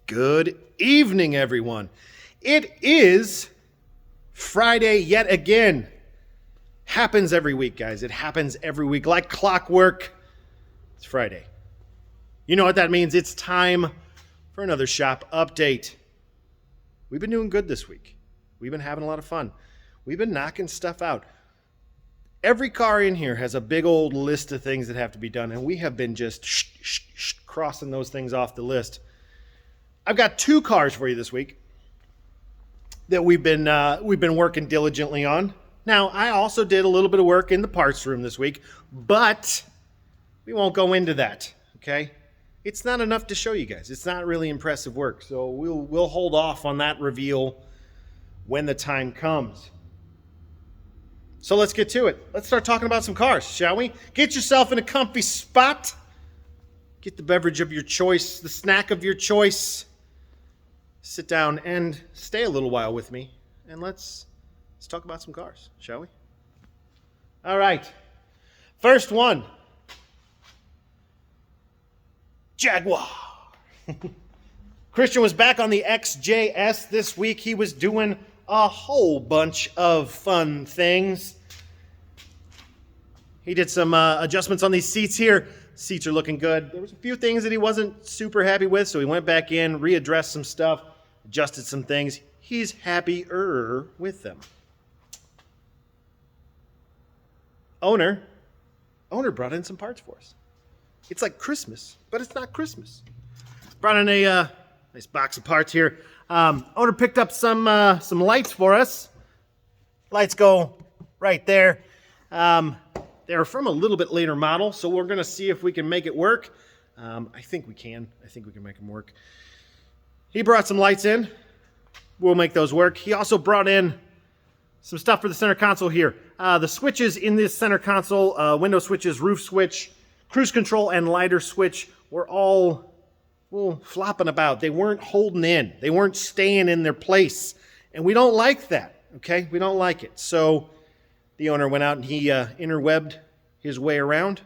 Good evening, everyone. It is Friday yet again. Happens every week, guys. It happens every week like clockwork. It's Friday. You know what that means? It's time for another shop update. We've been doing good this week. We've been having a lot of fun. We've been knocking stuff out. Every car in here has a big old list of things that have to be done, and we have been just crossing those things off the list. I've got two cars for you this week that we've been working diligently on. Now, I also did a little bit of work in the parts room this week, but we won't go into that, okay? It's not enough to show you guys. It's not really impressive work, so we'll hold off on that reveal when the time comes. So let's get to it. Let's start talking about some cars, shall we? Get yourself in a comfy spot. Get the beverage of your choice, the snack of your choice. Sit down and stay a little while with me, and let's talk about some cars, shall we? All right. First one. Jaguar. Christian was back on the XJS this week. He was doing a whole bunch of fun things. He did some adjustments on these seats here. Seats are looking good. There was a few things that he wasn't super happy with, so he went back in, readdressed some stuff, adjusted some things. He's happier with them. Owner brought in some parts for us. It's like Christmas, but it's not Christmas. Brought in a nice box of parts here. Owner picked up some lights for us. Lights go right there. They're from a little bit later model, so we're going to see if we can make it work. I think we can. I think we can make them work. He brought some lights in. We'll make those work. He also brought in some stuff for the center console here. The switches in this center console, window switches, roof switch, cruise control, and lighter switch were all flopping about. They weren't holding in. They weren't staying in their place. And we don't like that, okay? We don't like it. So the owner went out and he interwebbed his way around,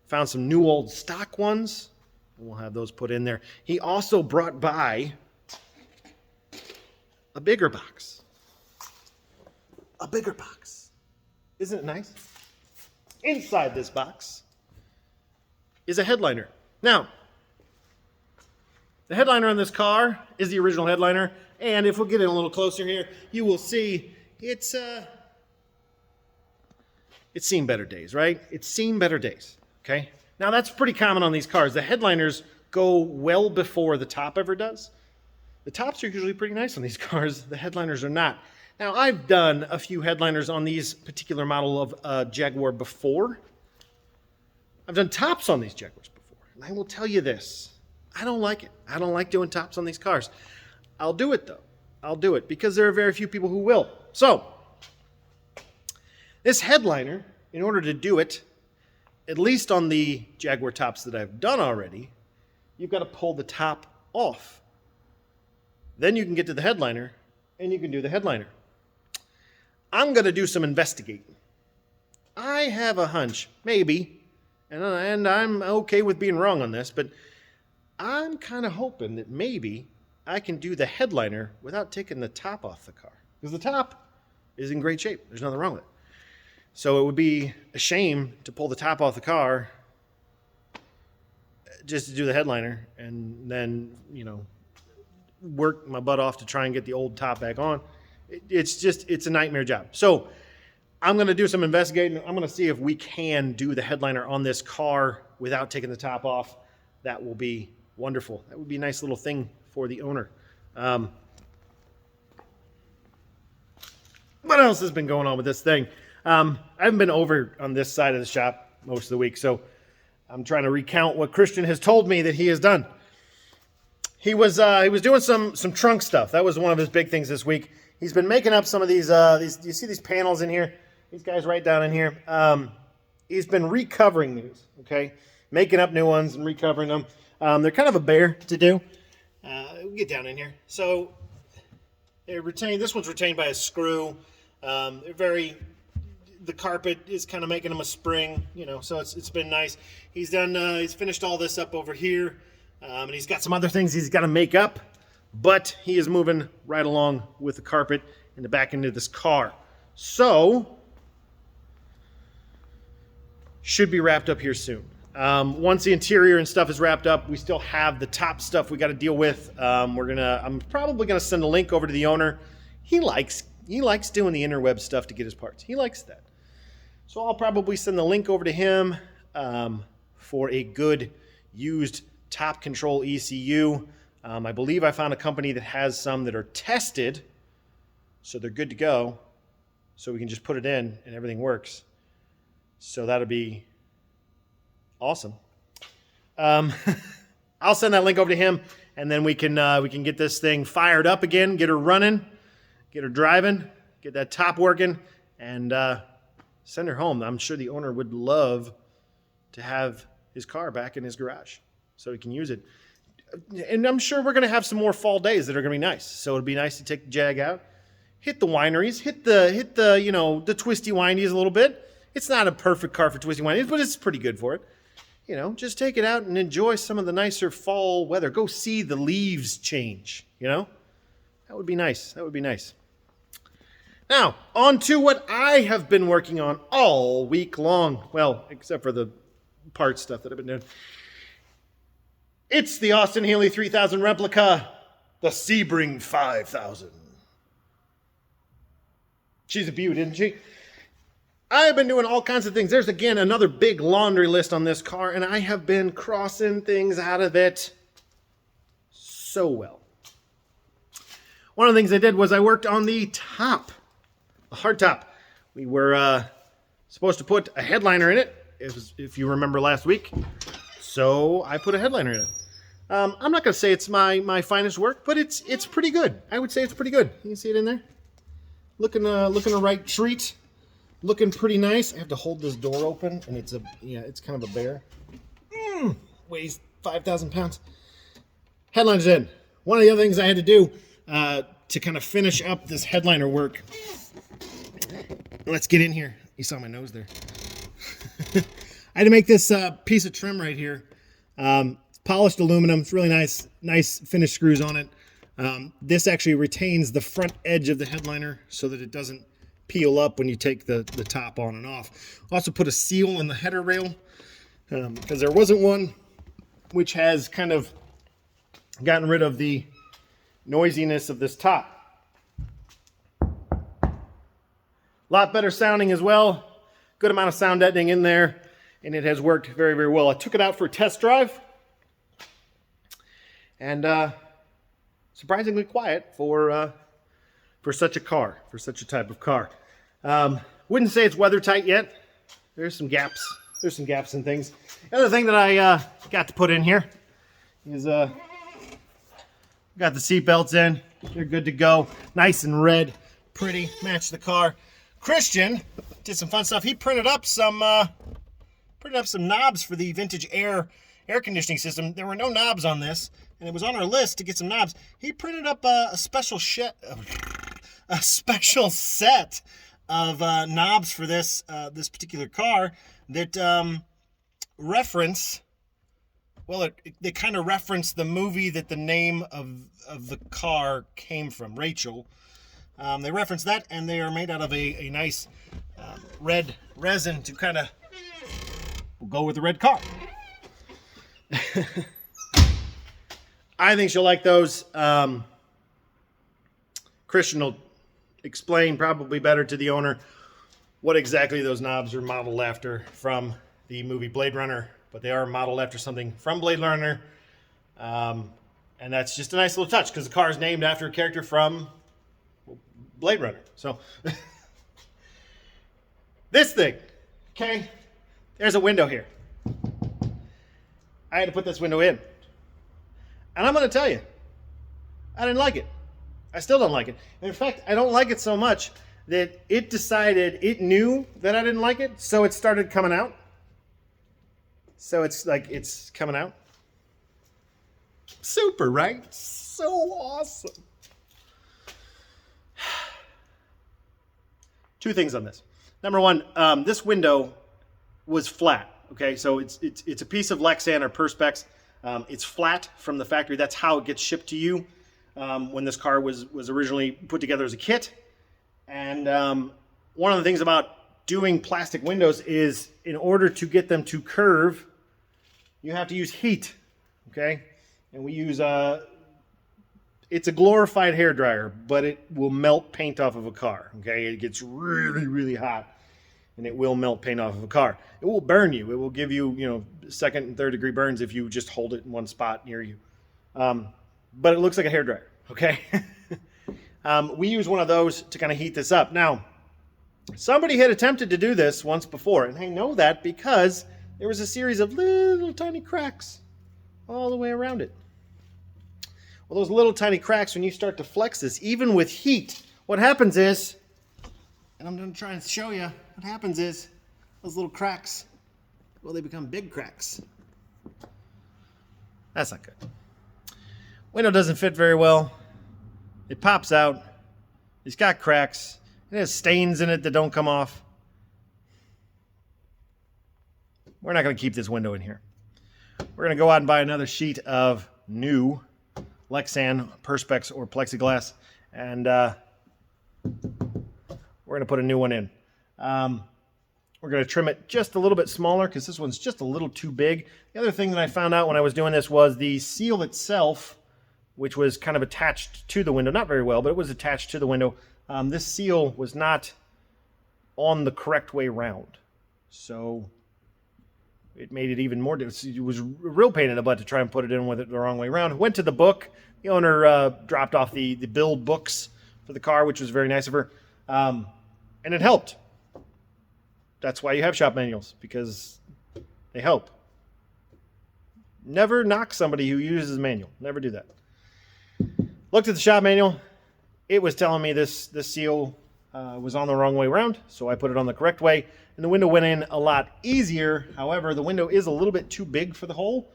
found some new old stock ones, and we'll have those put in there. He also brought by a bigger box. A bigger box. Isn't it nice? Inside this box is a headliner. Now, the headliner on this car is the original headliner, and if we'll get in a little closer here, you will see it's seen better days, right? It's seen better days, okay? Now, that's pretty common on these cars. The headliners go well before the top ever does. The tops are usually pretty nice on these cars. The headliners are not. Now, I've done a few headliners on these particular model of Jaguar before. I've done tops on these Jaguars before, and I will tell you this. I don't like it. I don't like doing tops on these cars. I'll do it, though. I'll do it because there are very few people who will. So, this headliner, in order to do it, at least on the Jaguar tops that I've done already, you've got to pull the top off. Then you can get to the headliner, and you can do the headliner. I'm going to do some investigating. I have a hunch, maybe, and I'm okay with being wrong on this, but I'm kind of hoping that maybe I can do the headliner without taking the top off the car. Because the top is in great shape. There's nothing wrong with it. So it would be a shame to pull the top off the car just to do the headliner and then, work my butt off to try and get the old top back on. It's a nightmare job. So I'm going to do some investigating. I'm going to see if we can do the headliner on this car without taking the top off. That will be wonderful. That would be a nice little thing for the owner. What else has been going on with this thing? I haven't been over on this side of the shop most of the week, so I'm trying to recount what Christian has told me that he has done. He was doing some trunk stuff. That was one of his big things this week. He's been making up some of these. You see these panels in here? These guys right down in here. He's been recovering these. Okay, making up new ones and recovering them. They're kind of a bear to do. We'll get down in here. So they're retained. This one's retained by a screw. The carpet is kind of making them a spring. So it's been nice. He's finished all this up over here. And he's got some other things he's got to make up. but he is moving right along with the carpet in the back end of this car. So, should be wrapped up here soon. Once the interior and stuff is wrapped up, we still have the top stuff we got to deal with. I'm probably gonna send a link over to the owner. He likes doing the interweb stuff to get his parts. He likes that. So I'll probably send the link over to him for a good used top control ECU. I believe I found a company that has some that are tested, so they're good to go. So we can just put it in and everything works. So that'll be awesome. I'll send that link over to him, and then we can get this thing fired up again, get her running, get her driving, get that top working, and send her home. I'm sure the owner would love to have his car back in his garage so he can use it. And I'm sure we're going to have some more fall days that are going to be nice. So it'd be nice to take the Jag out, hit the wineries, hit the the twisty windies a little bit. It's not a perfect car for twisty windies, but it's pretty good for it. Just take it out and enjoy some of the nicer fall weather. Go see the leaves change, That would be nice. That would be nice. Now, on to what I have been working on all week long. Well, except for the part stuff that I've been doing. It's the Austin Healey 3000 replica, the Sebring 5000. She's a beaut, isn't she? I've been doing all kinds of things. There's, again, another big laundry list on this car, and I have been crossing things out of it so well. One of the things I did was I worked on the top, a hard top. We were supposed to put a headliner in it, if you remember last week. So I put a headliner in it. I'm not going to say it's my finest work, but it's pretty good. I would say it's pretty good. You can see it in there. Looking a right treat. Looking pretty nice. I have to hold this door open, and it's kind of a bear. Weighs 5,000 pounds. Headliner's in. One of the other things I had to do to kind of finish up this headliner work. Let's get in here. You saw my nose there. I had to make this piece of trim right here. Polished aluminum. It's really nice finished screws on it. This actually retains the front edge of the headliner so that it doesn't peel up when you take the top on and off. Also put a seal in the header rail because there wasn't one, which has kind of gotten rid of the noisiness of this top. A lot better sounding as well. Good amount of sound deadening in there, and it has worked very, very well. I took it out for a test drive, and surprisingly quiet for such a car, for such a type of car. Wouldn't say it's weather tight yet. There's some gaps. There's some gaps and things. The other thing that I got to put in here is got the seat belts in. They're good to go. Nice and red, pretty. Match the car. Christian did some fun stuff. He printed up some knobs for the vintage air conditioning system. There were no knobs on this, and it was on our list to get some knobs. He printed up a special set of knobs for this particular car that reference. Well, they kind of reference the movie that the name of the car came from, Rachel. They reference that, and they are made out of a nice red resin to kind of go with the red car. I think she'll like those. Christian will explain probably better to the owner what exactly those knobs are modeled after from the movie Blade Runner, but they are modeled after something from Blade Runner. And that's just a nice little touch because the car is named after a character from Blade Runner. So this thing, okay, there's a window here. I had to put this window in. And I'm going to tell you, I didn't like it. I still don't like it. And in fact, I don't like it so much that it decided it knew that I didn't like it, so it started coming out. So it's like it's coming out. Super, right? So awesome. Two things on this. Number one, this window was flat. Okay, so it's a piece of Lexan or Perspex. It's flat from the factory. That's how it gets shipped to you. when this car was originally put together as a kit. And one of the things about doing plastic windows is in order to get them to curve, you have to use heat, okay? And we use, it's a glorified hairdryer, but it will melt paint off of a car, okay? It gets really, really hot, and it will melt paint off of a car. It will burn you. It will give you, you know, second and third degree burns if you just hold it in one spot near you. But it looks like a hairdryer, okay? We use one of those to kind of heat this up. Now, somebody had attempted to do this once before, and I know that because there was a series of little tiny cracks all the way around it. Well, those little tiny cracks, when you start to flex this, even with heat, what happens is, and I'm going to try and show you, what happens is, those little cracks, well, they become big cracks. That's not good. Window doesn't fit very well. It pops out. It's got cracks. It has stains in it that don't come off. We're not going to keep this window in here. We're going to go out and buy another sheet of new Lexan, Perspex, or plexiglass, and we're going to put a new one in. We're going to trim it just a little bit smaller because this one's just a little too big. The other thing that I found out when I was doing this was the seal itself, which was kind of attached to the window, not very well, but it was attached to the window. This seal was not on the correct way round, so it made it even more difficult. It was a real pain in the butt to try and put it in with it the wrong way around. Went to the book. The owner dropped off the build books for the car, which was very nice of her, and it helped. That's why you have shop manuals, because they help. Never knock somebody who uses a manual. Never do that. Looked at the shop manual. It was telling me this seal was on the wrong way around, so I put it on the correct way, and the window went in a lot easier. However, the window is a little bit too big for the hole.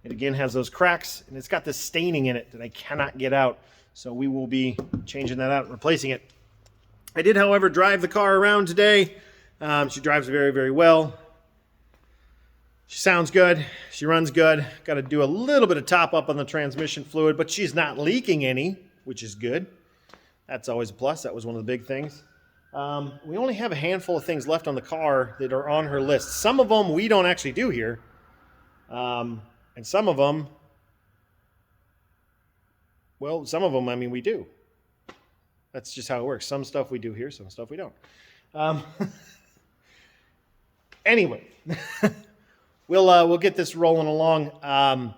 It again has those cracks, and it's got this staining in it that I cannot get out, so we will be changing that out and replacing it. I did, however, drive the car around today. She drives very, very well. She sounds good. She runs good. Got to do a little bit of top up on the transmission fluid, but she's not leaking any, which is good. That's always a plus. That was one of the big things. We only have a handful of things left on the car that are on her list. Some of them we don't actually do here. And some of them, well, some of them, I mean, we do. That's just how it works. Some stuff we do here, some stuff we don't. Anyway, we'll get this rolling along.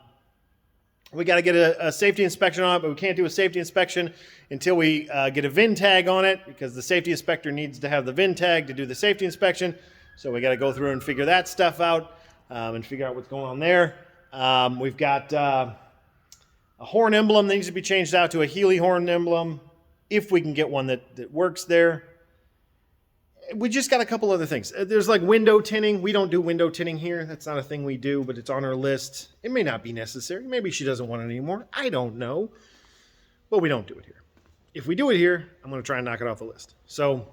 We got to get a safety inspection on it, but we can't do a safety inspection until we get a VIN tag on it, because the safety inspector needs to have the VIN tag to do the safety inspection. So we got to go through and figure that stuff out and figure out what's going on there. We've got a horn emblem that needs to be changed out to a Healey horn emblem, if we can get one that works there. We just got a couple other things. There's like window tinting. We don't do window tinting here. That's not a thing we do, but it's on our list. It may not be necessary. Maybe she doesn't want it anymore. I don't know. But we don't do it here. If we do it here, I'm going to try and knock it off the list. So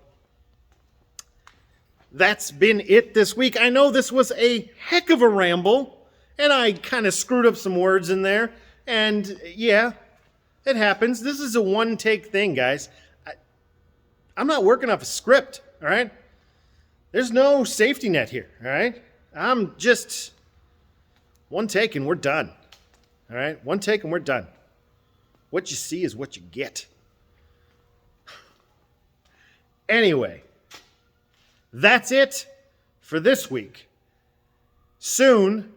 that's been it this week. I know this was a heck of a ramble, and I kind of screwed up some words in there. And yeah, it happens. This is a one-take thing, guys. I'm not working off a script. All right? There's no safety net here, all right? I'm just one take and we're done. All right? One take and we're done. What you see is what you get. Anyway, that's it for this week. Soon,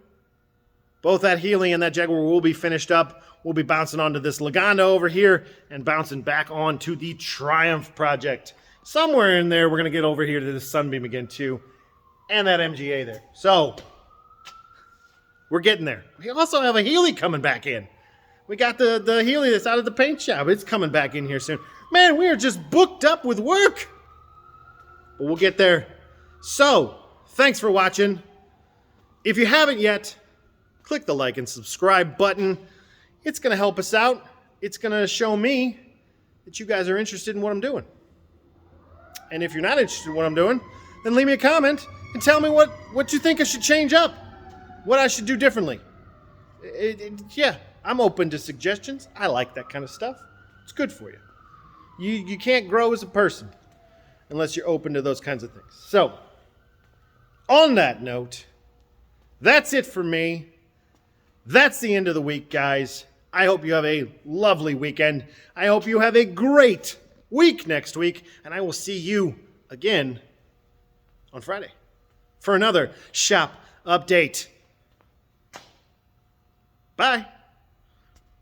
both that Healey and that Jaguar will be finished up. We'll be bouncing onto this Laganda over here and bouncing back onto the Triumph project. Somewhere in there, we're going to get over here to the Sunbeam again, too. And that MGA there. So, we're getting there. We also have a Healey coming back in. We got the Healey that's out of the paint shop. It's coming back in here soon. Man, we are just booked up with work. But we'll get there. So, thanks for watching. If you haven't yet, click the like and subscribe button. It's going to help us out. It's going to show me that you guys are interested in what I'm doing. And if you're not interested in what I'm doing, then leave me a comment and tell me what you think I should change up, what I should do differently. Yeah, I'm open to suggestions. I like that kind of stuff. It's good for you. You can't grow as a person unless you're open to those kinds of things. So, on that note, that's it for me. That's the end of the week, guys. I hope you have a lovely weekend. I hope you have a great week next week, and I will see you again on Friday for another shop update. Bye.